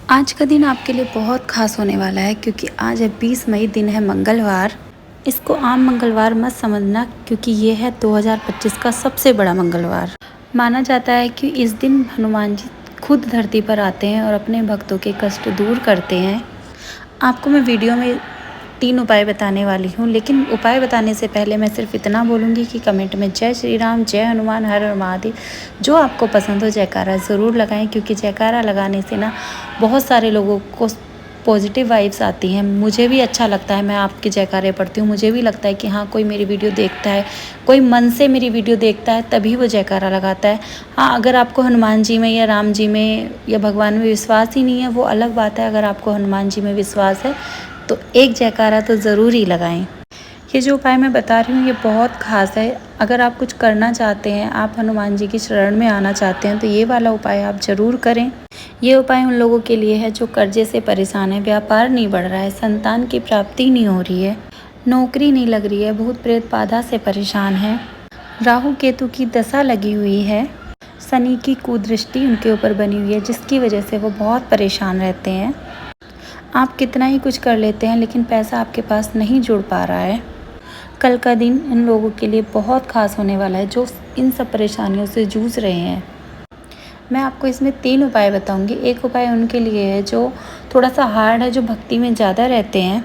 आज का दिन आपके लिए बहुत ख़ास होने वाला है क्योंकि आज है 20 मई, दिन है मंगलवार। इसको आम मंगलवार मत समझना क्योंकि ये है 2025 का सबसे बड़ा मंगलवार। माना जाता है कि इस दिन हनुमान जी खुद धरती पर आते हैं और अपने भक्तों के कष्ट दूर करते हैं। आपको मैं वीडियो में 3 उपाय बताने वाली हूँ, लेकिन उपाय बताने से पहले मैं सिर्फ इतना बोलूँगी कि कमेंट में जय श्री राम, जय हनुमान, हर हर महादेव जो आपको पसंद हो जयकारा ज़रूर लगाएं, क्योंकि जयकारा लगाने से ना बहुत सारे लोगों को पॉजिटिव वाइब्स आती हैं। मुझे भी अच्छा लगता है, मैं आपके जयकारे पढ़ती हूँ, मुझे भी लगता है कि हाँ कोई मेरी वीडियो देखता है, कोई मन से मेरी वीडियो देखता है तभी वो जयकारा लगाता है। हाँ, अगर आपको हनुमान जी में या राम जी में या भगवान में विश्वास ही नहीं है वो अलग बात है। अगर आपको हनुमान जी में विश्वास है तो एक जयकारा तो ज़रूर ही लगाएं। ये जो उपाय मैं बता रही हूँ ये बहुत ख़ास है। अगर आप कुछ करना चाहते हैं, आप हनुमान जी की शरण में आना चाहते हैं तो ये वाला उपाय आप ज़रूर करें। ये उपाय उन लोगों के लिए है जो कर्जे से परेशान है, व्यापार नहीं बढ़ रहा है, संतान की प्राप्ति नहीं हो रही है, नौकरी नहीं लग रही है, भूत प्रेत बाधा से परेशान है, राहु केतु की दशा लगी हुई है, शनि की कुदृष्टि उनके ऊपर बनी हुई है जिसकी वजह से वो बहुत परेशान रहते हैं। आप कितना ही कुछ कर लेते हैं लेकिन पैसा आपके पास नहीं जुड़ पा रहा है। कल का दिन इन लोगों के लिए बहुत ख़ास होने वाला है जो इन सब परेशानियों से जूझ रहे हैं। मैं आपको इसमें 3 उपाय बताऊंगी। एक उपाय उनके लिए है जो थोड़ा सा हार्ड है, जो भक्ति में ज़्यादा रहते हैं।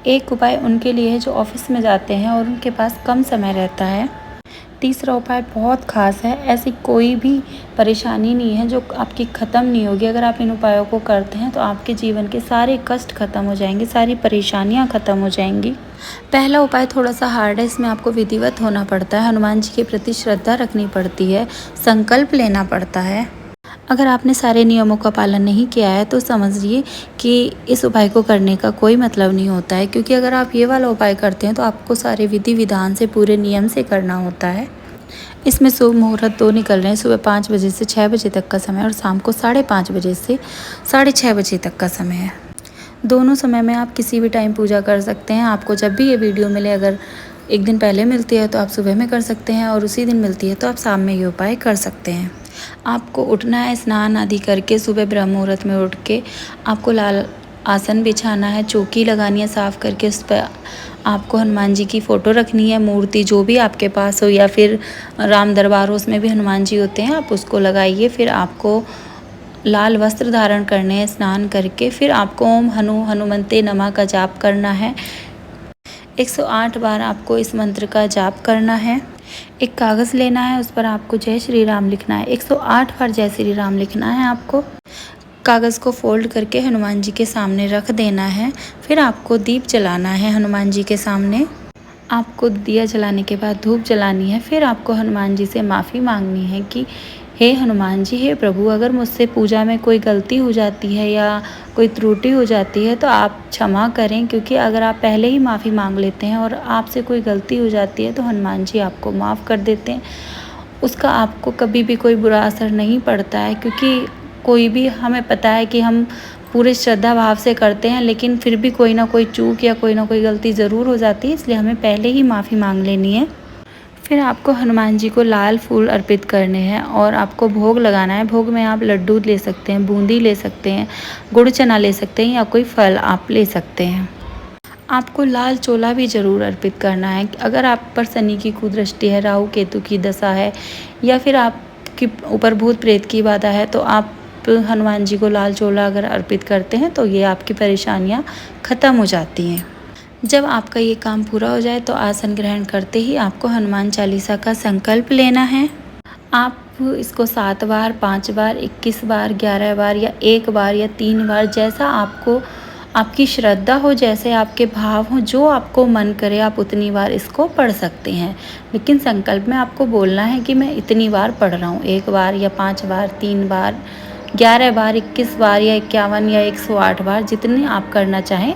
एक उपाय उनके लिए है जो ऑफिस में जाते हैं और उनके पास कम समय रहता है। तीसरा उपाय बहुत ख़ास है, ऐसी कोई भी परेशानी नहीं है जो आपकी ख़त्म नहीं होगी। अगर आप इन उपायों को करते हैं तो आपके जीवन के सारे कष्ट ख़त्म हो जाएंगे, सारी परेशानियां ख़त्म हो जाएंगी। पहला उपाय थोड़ा सा हार्ड है, इसमें आपको विधिवत होना पड़ता है, हनुमान जी के प्रति श्रद्धा रखनी पड़ती है, संकल्प लेना पड़ता है। अगर आपने सारे नियमों का पालन नहीं किया है तो समझिए कि इस उपाय को करने का कोई मतलब नहीं होता है, क्योंकि अगर आप ये वाला उपाय करते हैं तो आपको सारे विधि विधान से, पूरे नियम से करना होता है। इसमें शुभ मुहूर्त 2 निकल रहे हैं, सुबह 5 बजे से 6 बजे तक का समय और शाम को 5:30 बजे से 6:30 बजे तक का समय है। दोनों समय में आप किसी भी टाइम पूजा कर सकते हैं। आपको जब भी ये वीडियो मिले, अगर एक दिन पहले मिलती है तो आप सुबह में कर सकते हैं और उसी दिन मिलती है तो आप शाम में ये उपाय कर सकते हैं। आपको उठना है, स्नान आदि करके सुबह ब्रह्म मुहूर्त में उठ के आपको लाल आसन बिछाना है, चौकी लगानी है साफ़ करके, उस पर आपको हनुमान जी की फ़ोटो रखनी है, मूर्ति जो भी आपके पास हो, या फिर राम दरबार हो उसमें भी हनुमान जी होते हैं, आप उसको लगाइए। फिर आपको लाल वस्त्र धारण करने हैं स्नान करके। फिर आपको ओम हनुमते नमः का जाप करना है। 108 बार आपको इस मंत्र का जाप करना है। एक कागज़ लेना है, उस पर आपको जय श्री राम लिखना है। 108 बार जय श्री राम लिखना है आपको। कागज़ को फोल्ड करके हनुमान जी के सामने रख देना है। फिर आपको दीप जलाना है हनुमान जी के सामने। आपको दिया जलाने के बाद धूप जलानी है। फिर आपको हनुमान जी से माफ़ी मांगनी है कि हे हनुमान जी, हे प्रभु, अगर मुझसे पूजा में कोई गलती हो जाती है या कोई त्रुटि हो जाती है तो आप क्षमा करें, क्योंकि अगर आप पहले ही माफ़ी मांग लेते हैं और आपसे कोई गलती हो जाती है तो हनुमान जी आपको माफ़ कर देते हैं। उसका आपको कभी भी कोई बुरा असर नहीं पड़ता है, क्योंकि कोई भी, हमें पता है कि हम पूरे श्रद्धा भाव से करते हैं लेकिन फिर भी कोई ना कोई चूक या कोई ना कोई गलती ज़रूर हो जाती है, इसलिए हमें पहले ही माफ़ी मांग लेनी है। फिर आपको हनुमान जी को लाल फूल अर्पित करने हैं और आपको भोग लगाना है। भोग में आप लड्डू ले सकते हैं, बूंदी ले सकते हैं, गुड़ चना ले सकते हैं या कोई फल आप ले सकते हैं। आपको लाल चोला भी ज़रूर अर्पित करना है। अगर आप पर शनि की कुदृष्टि है, राहु केतु की दशा है या फिर आपके ऊपर भूत प्रेत की बाधा है तो आप हनुमान जी को लाल चोला अगर अर्पित करते हैं तो ये आपकी परेशानियां ख़त्म हो जाती हैं। जब आपका ये काम पूरा हो जाए तो आसन ग्रहण करते ही आपको हनुमान चालीसा का संकल्प लेना है। आप इसको 7 बार, 5 बार, 21 बार, 11 बार या 1 बार या 3 बार, जैसा आपको, आपकी श्रद्धा हो, जैसे आपके भाव हो, जो आपको मन करे आप उतनी बार इसको पढ़ सकते हैं। लेकिन संकल्प में आपको बोलना है कि मैं इतनी बार पढ़ रहा हूँ, 1 बार या 5 बार, 3 बार, 11 बार, 21 बार या 51 या 108 बार, जितनी आप करना चाहें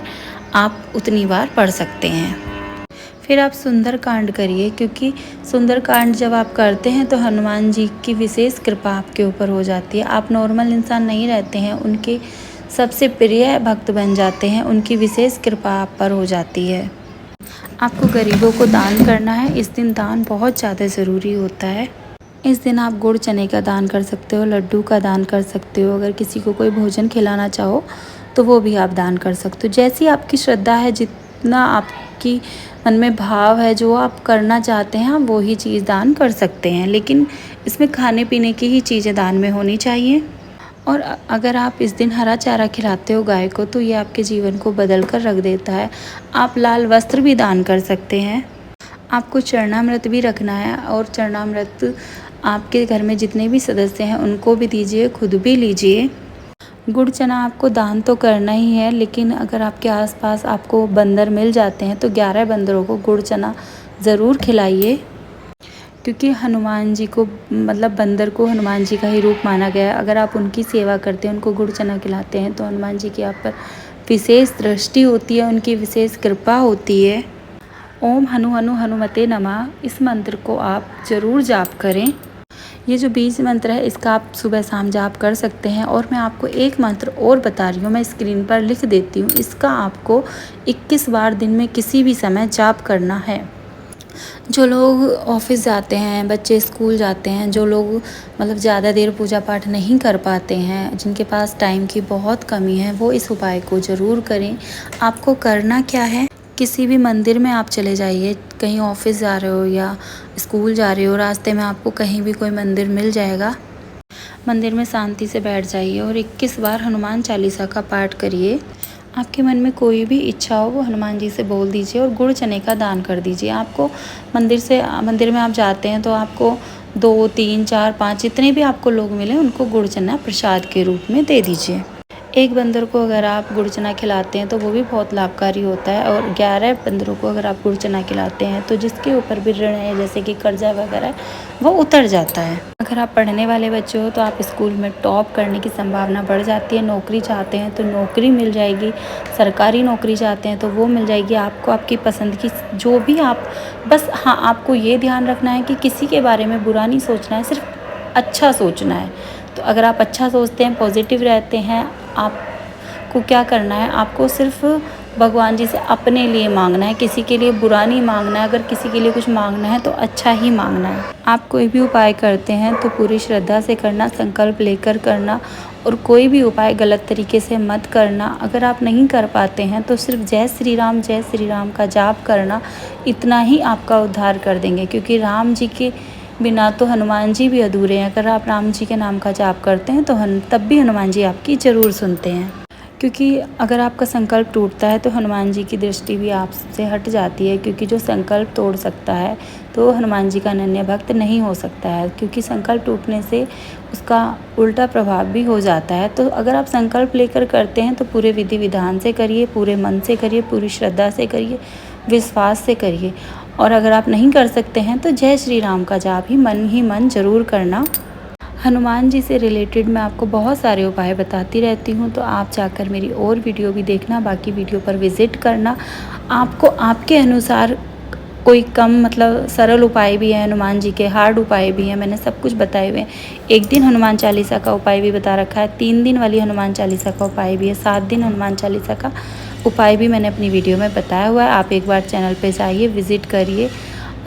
आप उतनी बार पढ़ सकते हैं। फिर आप सुंदरकांड करिए, क्योंकि सुंदरकांड जब आप करते हैं तो हनुमान जी की विशेष कृपा आपके ऊपर हो जाती है। आप नॉर्मल इंसान नहीं रहते हैं, उनके सबसे प्रिय भक्त बन जाते हैं, उनकी विशेष कृपा आप पर हो जाती है। आपको गरीबों को दान करना है। इस दिन दान बहुत ज़्यादा ज़रूरी होता है। इस दिन आप गुड़ चने का दान कर सकते हो, लड्डू का दान कर सकते हो। अगर किसी को कोई भोजन खिलाना चाहो तो वो भी आप दान कर सकते हो। जैसी आपकी श्रद्धा है, जितना आपकी मन में भाव है, जो आप करना चाहते हैं, आप वो ही चीज़ दान कर सकते हैं। लेकिन इसमें खाने पीने की ही चीज़ें दान में होनी चाहिए। और अगर आप इस दिन हरा चारा खिलाते हो गाय को तो ये आपके जीवन को बदल कर रख देता है। आप लाल वस्त्र भी दान कर सकते हैं। आपको चरणामृत भी रखना है और चरणामृत आपके घर में जितने भी सदस्य हैं उनको भी दीजिए, खुद भी लीजिए। गुड़ चना आपको दान तो करना ही है, लेकिन अगर आपके आसपास आपको बंदर मिल जाते हैं तो 11 बंदरों को गुड़ चना ज़रूर खिलाइए, क्योंकि हनुमान जी को, मतलब बंदर को हनुमान जी का ही रूप माना गया है। अगर आप उनकी सेवा करते हैं, उनको गुड़ चना खिलाते हैं तो हनुमान जी की आप पर विशेष दृष्टि होती है, उनकी विशेष कृपा होती है। ओम हनु हनु हनुमते नमः, इस मंत्र को आप ज़रूर जाप करें। ये जो बीज मंत्र है इसका आप सुबह शाम जाप कर सकते हैं। और मैं आपको एक मंत्र और बता रही हूँ, मैं स्क्रीन पर लिख देती हूँ। इसका आपको 21 बार दिन में किसी भी समय जाप करना है। जो लोग ऑफिस जाते हैं, बच्चे स्कूल जाते हैं, जो लोग मतलब ज़्यादा देर पूजा पाठ नहीं कर पाते हैं, जिनके पास टाइम की बहुत कमी है, वो इस उपाय को ज़रूर करें। आपको करना क्या है, किसी भी मंदिर में आप चले जाइए, कहीं ऑफिस जा रहे हो या स्कूल जा रहे हो, रास्ते में आपको कहीं भी कोई मंदिर मिल जाएगा, मंदिर में शांति से बैठ जाइए और 21 बार हनुमान चालीसा का पाठ करिए। आपके मन में कोई भी इच्छा हो वो हनुमान जी से बोल दीजिए और गुड़ चने का दान कर दीजिए। आपको मंदिर में आप जाते हैं तो आपको 2, 3, 4, 5 जितने भी आपको लोग मिले उनको गुड़ चना प्रसाद के रूप में दे दीजिए। एक बंदर को अगर आप गुड़ चना खिलाते हैं तो वो भी बहुत लाभकारी होता है। और 11 बंदरों को अगर आप गुड़ चना खिलाते हैं तो जिसके ऊपर भी ऋण है, जैसे कि कर्जा वगैरह, वो उतर जाता है। अगर आप पढ़ने वाले बच्चे हो तो आप स्कूल में टॉप करने की संभावना बढ़ जाती है। नौकरी चाहते हैं तो नौकरी मिल जाएगी, सरकारी नौकरी चाहते हैं तो वो मिल जाएगी आपको, आपकी पसंद की जो भी आप। बस हाँ, आपको ये ध्यान रखना है कि किसी के बारे में बुरा नहीं सोचना है, सिर्फ अच्छा सोचना है। तो अगर आप अच्छा सोचते हैं, पॉजिटिव रहते हैं, आपको क्या करना है, आपको सिर्फ भगवान जी से अपने लिए मांगना है, किसी के लिए बुरा नहीं मांगना है। अगर किसी के लिए कुछ मांगना है तो अच्छा ही मांगना है। आप कोई भी उपाय करते हैं तो पूरी श्रद्धा से करना, संकल्प लेकर करना, और कोई भी उपाय गलत तरीके से मत करना। अगर आप नहीं कर पाते हैं तो सिर्फ जय श्री राम का जाप करना, इतना ही आपका उद्धार कर देंगे। क्योंकि राम जी के बिना तो हनुमान जी भी अधूरे हैं। अगर आप राम जी के नाम का जाप करते हैं तो तब भी हनुमान जी आपकी ज़रूर सुनते हैं। क्योंकि अगर आपका संकल्प टूटता है तो हनुमान जी की दृष्टि भी आपसे हट जाती है। क्योंकि जो संकल्प तोड़ सकता है तो हनुमान जी का अनन्य भक्त नहीं हो सकता है, क्योंकि संकल्प टूटने से उसका उल्टा प्रभाव भी हो जाता है। तो अगर आप संकल्प लेकर करते हैं तो पूरे विधि विधान से करिए, पूरे मन से करिए, पूरी श्रद्धा से करिए, विश्वास से करिए। और अगर आप नहीं कर सकते हैं तो जय श्री राम का जाप ही मन ज़रूर करना। हनुमान जी से रिलेटेड मैं आपको बहुत सारे उपाय बताती रहती हूँ, तो आप जाकर मेरी और वीडियो भी देखना, बाकी वीडियो पर विज़िट करना। आपको आपके अनुसार कोई कम मतलब सरल उपाय भी है हनुमान जी के, हार्ड उपाय भी हैं, मैंने सब कुछ बताए हुए हैं। एक दिन हनुमान चालीसा का उपाय भी बता रखा है, 3 दिन वाली हनुमान चालीसा का उपाय भी है, 7 दिन हनुमान चालीसा का उपाय भी मैंने अपनी वीडियो में बताया हुआ है। आप एक बार चैनल पे जाइए, विज़िट करिए।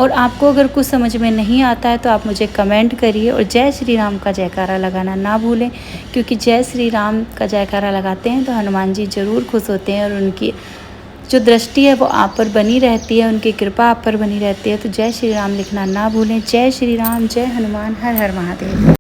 और आपको अगर कुछ समझ में नहीं आता है तो आप मुझे कमेंट करिए। और जय श्री राम का जयकारा लगाना ना भूलें, क्योंकि जय श्री राम का जयकारा लगाते हैं तो हनुमान जी ज़रूर खुश होते हैं और उनकी जो दृष्टि है वो आप पर बनी रहती है, उनकी कृपा आप पर बनी रहती है। तो जय श्री राम लिखना ना भूलें। जय श्री राम, जय हनुमान, हर हर महादेव।